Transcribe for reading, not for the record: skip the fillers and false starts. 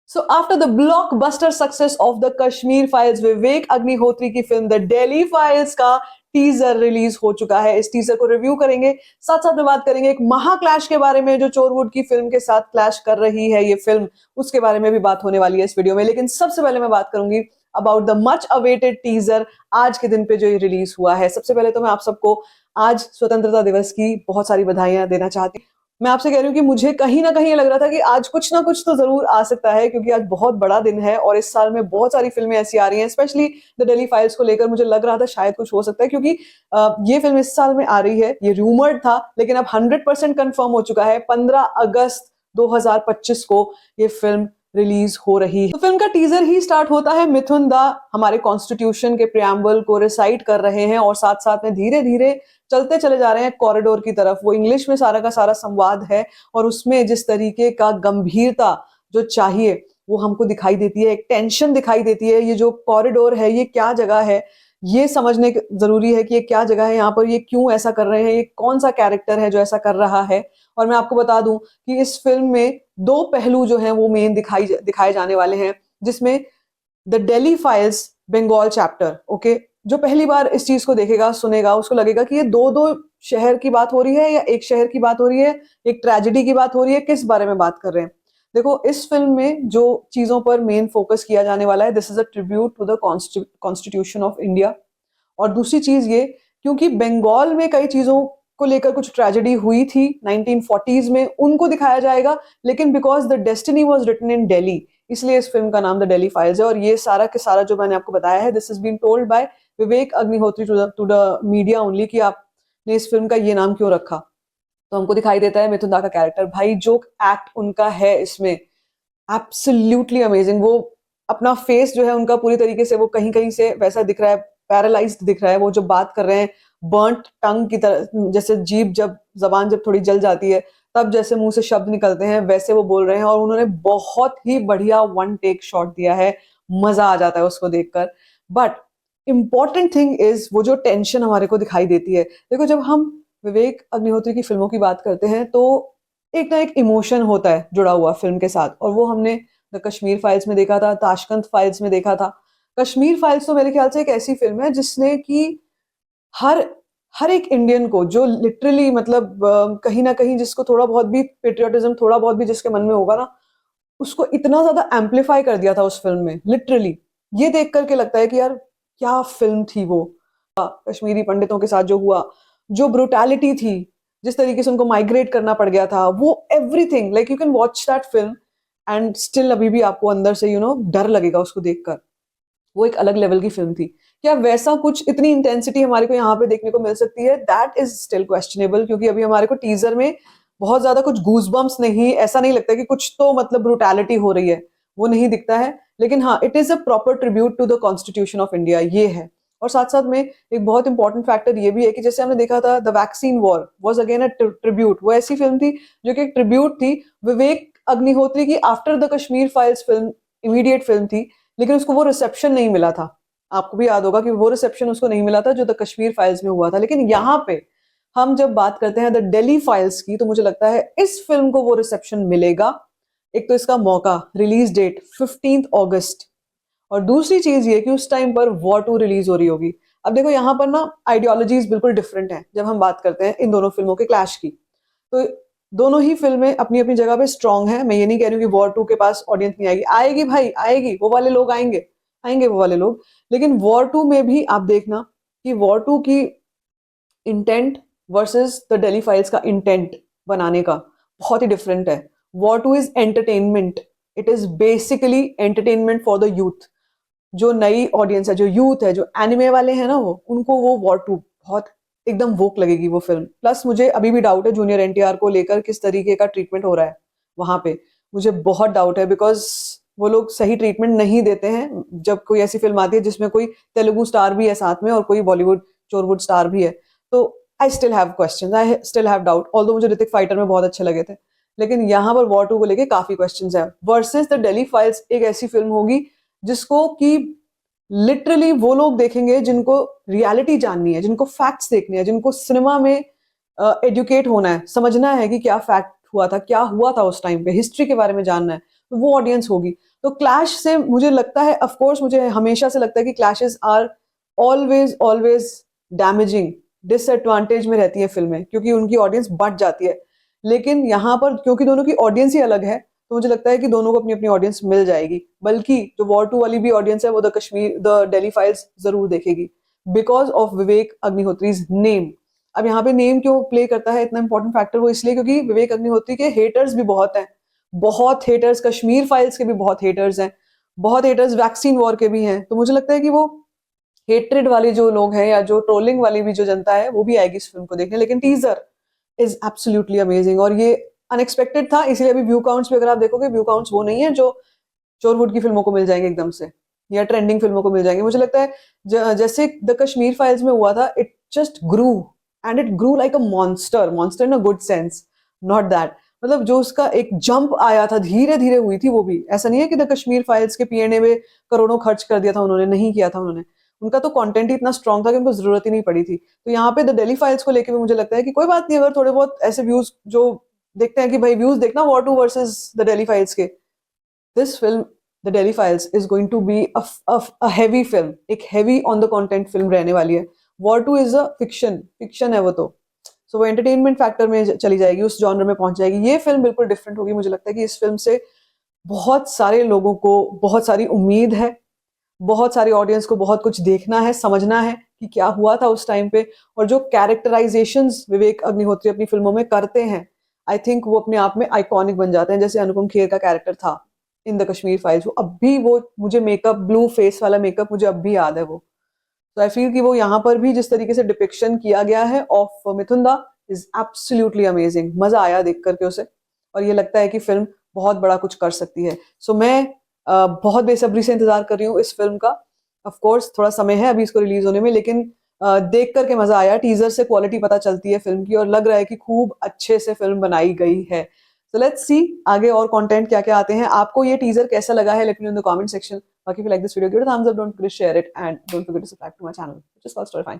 So after the blockbuster success of the Kashmir Files, Vivek Agnihotri की film the Delhi files का teaser release हो चुका है। इस टीजर को रिव्यू करेंगे, साथ साथ में बात करेंगे एक महा क्लैश के बारे में जो चोरवुड की फिल्म के साथ क्लैश कर रही है ये फिल्म, उसके बारे में भी बात होने वाली है इस वीडियो में। लेकिन सबसे पहले मैं बात करूंगी about the much awaited teaser आज के दिन पे जो ये रिलीज हुआ है। सबसे पहले तो मैं आप सबको आज स्वतंत्रता दिवस की बहुत सारी बधाइयां देना चाहती हूँ। मैं आपसे कह रही हूँ कि मुझे कहीं ना कहीं ये लग रहा था कि आज कुछ ना कुछ तो जरूर आ सकता है, क्योंकि आज बहुत बड़ा दिन है और इस साल में बहुत सारी फिल्में ऐसी आ रही हैं। स्पेशली द दिल्ली फाइल्स को लेकर मुझे लग रहा था शायद कुछ हो सकता है, क्योंकि ये फिल्म इस साल में आ रही है। ये रूमर्ड था लेकिन अब 100% कंफर्म हो चुका है। 15 अगस्त 2025 को ये फिल्म रिलीज हो रही है। तो फिल्म का टीजर ही स्टार्ट होता है, मिथुन दा हमारे कॉन्स्टिट्यूशन के प्रियम्बल को रिसाइट कर रहे हैं और साथ साथ में धीरे धीरे चलते चले जा रहे हैं कॉरिडोर की तरफ। वो इंग्लिश में सारा का सारा संवाद है और उसमें जिस तरीके का गंभीरता जो चाहिए वो हमको दिखाई देती है, एक टेंशन दिखाई देती है। ये जो कॉरिडोर है ये क्या जगह है, ये समझने जरूरी है कि ये क्या जगह है, यहाँ पर ये क्यों ऐसा कर रहे हैं, ये कौन सा कैरेक्टर है जो ऐसा कर रहा है। और मैं आपको बता दूं कि इस फिल्म में दो पहलू जो हैं वो मेन दिखाए जाने वाले हैं, जिसमें the Delhi files Bengal chapter, okay, जो पहली बार इस चीज को देखेगा सुनेगा उसको लगेगा कि ये दो दो शहर की बात हो रही है या एक शहर की बात हो रही है, एक ट्रेजेडी की बात हो रही है, किस बारे में बात कर रहे हैं। देखो, इस फिल्म में जो चीजों पर मेन फोकस किया जाने वाला है, this is a tribute to the constitution of India. और दूसरी चीज ये, क्योंकि बंगाल में कई चीजों को लेकर कुछ ट्रेजेडी हुई थी 1940s में, उनको दिखाया जाएगा। लेकिन because the destiny was written in Delhi, इसलिए इस फिल्म का नाम द दिल्ली फाइल्स है। और ये सारा के सारा जो मैंने आपको बताया है, this is been told by Vivek Agnihotri to the media only, कि आपने इस फिल्म का ये नाम क्यों रखा। तो हमको दिखाई देता है मिथुन दा का कैरेक्टर, भाई जो एक्ट उनका है इसमें एब्सोल्युटली अमेजिंग। वो अपना फेस जो है उनका पूरी तरीके से वो कहीं कहीं से वैसा दिख रहा है, पैरालाइज्ड दिख रहा है। वो जो बात कर रहे हैं बर्न्ट टंग की तरह, जैसे जीभ जब जबान जब थोड़ी जल जाती है तब जैसे मुंह से शब्द निकलते हैं वैसे वो बोल रहे हैं। और उन्होंने बहुत ही बढ़िया वन टेक शॉट दिया है, मजा आ जाता है उसको देखकर। बट इम्पॉर्टेंट थिंग इज वो जो टेंशन हमारे को दिखाई देती है। देखो, जब हम विवेक अग्निहोत्री की फिल्मों की बात करते हैं तो एक ना एक इमोशन होता है जुड़ा हुआ फिल्म के साथ, और वो हमने द कश्मीर फाइल्स में देखा था, ताशकंद फाइल्स में देखा था। कश्मीर फाइल्स तो मेरे ख्याल से एक ऐसी फिल्म है जिसने कि हर हर एक इंडियन को, जो लिटरली मतलब कहीं ना कहीं जिसको थोड़ा बहुत भी पेट्रियोटिज्म थोड़ा बहुत भी जिसके मन में होगा ना, उसको इतना ज्यादा एम्पलीफाई कर दिया था उस फिल्म में। लिटरली ये देख करके लगता है कि यार क्या फिल्म थी वो। कश्मीरी पंडितों के साथ जो हुआ, जो ब्रुटैलिटी थी, जिस तरीके से उनको माइग्रेट करना पड़ गया था, वो everything, like you can watch that film and still अभी भी आपको अंदर से डर लगेगा उसको देखकर। वो एक अलग लेवल की फिल्म थी। क्या वैसा कुछ, इतनी इंटेंसिटी हमारे को यहाँ पे देखने को मिल सकती है? दैट इज स्टिल क्वेश्चनेबल, क्योंकि अभी हमारे को टीजर में बहुत ज्यादा कुछ गूजबम्स नहीं, ऐसा नहीं लगता कि कुछ तो मतलब ब्रुटैलिटी हो रही है, वो नहीं दिखता है। लेकिन हाँ, it is a proper tribute to the constitution of India, ये है। और साथ साथ में एक बहुत इंपॉर्टेंट फैक्टर ये भी है कि जैसे हमने देखा था the vaccine war was again a tribute, वो ऐसी फिल्म थी जो कि एक ट्रिब्यूट थी विवेक अग्निहोत्री की after the Kashmir files film, immediate film थी। लेकिन उसको वो रिसेप्शन नहीं मिला था। आपको भी याद होगा कि वो रिसेप्शन उसको नहीं मिला था जो द कश्मीर फाइल्स में हुआ था। लेकिन यहाँ पे हम जब बात करते हैं द दिल्ली फाइल्स की, तो मुझे लगता है इस फिल्म को वो रिसेप्शन मिलेगा। एक तो इसका मौका, रिलीज डेट 15 अगस्त, और दूसरी चीज ये कि उस टाइम पर वॉर 2 रिलीज हो रही होगी। अब देखो, यहाँ पर ना आइडियोलॉजीज बिल्कुल डिफरेंट है जब हम बात करते हैं इन दोनों फिल्मों के क्लैश की। तो दोनों ही फिल्में अपनी अपनी जगह पे स्ट्रांग है। मैं ये नहीं कह रही हूँ कि वॉर 2 के पास ऑडियंस नहीं आएगी, आएगी भाई आएगी, वो वाले लोग आएंगे, आएंगे वो वाले लोग। लेकिन वॉर 2 में भी आप देखना कि वॉर 2 की intent versus the Delhi files का इंटेंट बनाने का बहुत ही डिफरेंट है। War 2 is entertainment, it is basically entertainment for the youth. जो नई ऑडियंस है, जो यूथ है, जो एनिमे वाले हैं ना, वो उनको वो वॉर 2 बहुत एकदम वोक लगेगी वो फिल्म। प्लस मुझे अभी भी डाउट है जूनियर एनटीआर को लेकर किस तरीके का ट्रीटमेंट हो रहा है वहां पे। मुझे बहुत डाउट है, बिकॉज वो लोग सही ट्रीटमेंट नहीं देते हैं जब कोई ऐसी फिल्म आती है जिसमें कोई तेलुगु स्टार भी है साथ में और कोई बॉलीवुड चोरवुड स्टार भी है। तो I still have questions, I still have doubt. Although मुझे ऋतिक फाइटर में बहुत अच्छे लगे थे, लेकिन यहाँ पर वॉर 2 को लेके काफी क्वेश्चंस है। वर्सेस द दिल्ली फाइल्स एक ऐसी फिल्म होगी जिसको कि लिटरली वो लोग देखेंगे जिनको रियलिटी जाननी है, जिनको फैक्ट्स देखने हैं, जिनको सिनेमा में एजुकेट होना है, समझना है कि क्या फैक्ट हुआ था, क्या हुआ था उस टाइम पे, हिस्ट्री के बारे में जानना है। तो वो ऑडियंस होगी। तो क्लैश से मुझे लगता है, ऑफ कोर्स मुझे हमेशा से लगता है कि clashes are always always damaging, disadvantage में रहती है फिल्में, क्योंकि उनकी ऑडियंस बढ़ जाती है। लेकिन यहाँ पर क्योंकि दोनों की ऑडियंस ही अलग है, तो मुझे लगता है कि दोनों को अपनी अपनी ऑडियंस मिल जाएगी। बल्कि जो वॉर 2 वाली भी ऑडियंस है वो द दिल्ली फाइल्स जरूर देखेगी, बिकॉज ऑफ विवेक अग्निहोत्रीज नेम। अब यहाँ पे नेम क्यों प्ले करता है इतना इंपॉर्टेंट फैक्टर, वो इसलिए क्योंकि विवेक अग्निहोत्री के हेटर्स भी बहुत हैं, बहुत हेटर्स, कश्मीर फाइल्स के भी बहुत हेटर्स हैं, बहुत हेटर्स वैक्सीन वॉर के भी हैं। तो मुझे लगता है कि वो हेट्रेड वाले जो लोग हैं या जो ट्रोलिंग वाली भी जो जनता है वो भी आएगी इस फिल्म को देखने। लेकिन टीजर इज एब्सोल्युटली अमेजिंग, और ये अनएक्सपेक्टेड था, इसलिए अभी व्यू काउंट्स भी अगर आप देखोगे, व्यू काउंट्स वो नहीं है जो चोरवुड की फिल्मों को मिल जाएंगे एकदम से, या ट्रेंडिंग फिल्मों को मिल जाएंगे। मुझे लगता है जैसे द कश्मीर फाइल्स में हुआ था, it just grew, and it grew like a monster, monster in a good sense, not that, मतलब जो उसका एक जंप आया था, धीरे धीरे हुई थी वो भी। ऐसा नहीं है कि द कश्मीर फाइल्स के पीएनए में करोड़ों खर्च कर दिया था उन्होंने, नहीं किया था उन्होंने, उनका तो कंटेंट ही इतना स्ट्रांग था कि उनको जरूरत ही नहीं पड़ी थी। तो यहाँ पे द दिल्ली फाइल्स को लेकर भी मुझे लगता है कि कोई बात नहीं, अगर थोड़े बहुत ऐसे व्यूज जो देखते हैं कि भाई व्यूज देखना war 2 versus the Delhi files के, this film the Delhi files is going to be a heavy film, एक heavy on the content film रहने वाली है। वॉर 2 इज अ फिक्शन है वो, तो सो वो एंटरटेनमेंट फैक्टर में चली जाएगी, उस जॉनर में पहुंच जाएगी। ये फिल्म बिल्कुल डिफरेंट होगी। मुझे लगता है कि इस फिल्म से बहुत सारे लोगों को बहुत सारी उम्मीद है, बहुत सारी ऑडियंस को बहुत कुछ देखना है, समझना है कि क्या हुआ था उस टाइम पे। और जो कैरेक्टराइजेशंस विवेक अग्निहोत्री अपनी फिल्मों में करते हैं, आई थिंक वो अपने आप में आइकॉनिक बन जाते हैं। जैसे अनुपम खेर का कैरेक्टर था इन द कश्मीर फाइल्स, वो अब भी, वो मुझे मेकअप, ब्लू फेस वाला मेकअप मुझे अब भी याद है वो। तो आई फील कि वो यहाँ पर भी जिस तरीके से डिपिक्शन किया गया है ऑफ मिथुंदा इज एब्सोल्युटली अमेजिंग। मजा आया देख करके उसे, और ये लगता है कि फिल्म बहुत बड़ा कुछ कर सकती है। सो मैं बहुत बेसब्री से इंतजार कर रही हूँ इस फिल्म का। ऑफ कोर्स थोड़ा समय है अभी इसको रिलीज होने में, लेकिन देख करके मजा आया। टीजर से क्वालिटी पता चलती है फिल्म की, और लग रहा है कि खूब अच्छे से फिल्म बनाई गई है। सो लेट्स सी आगे और कंटेंट क्या क्या आते हैं। आपको ये टीजर कैसा लगा है, let me know in the comment section. If you like this video, give it a thumbs up, don't forget to share it, and don't forget to subscribe to my channel, which is called Storyfine.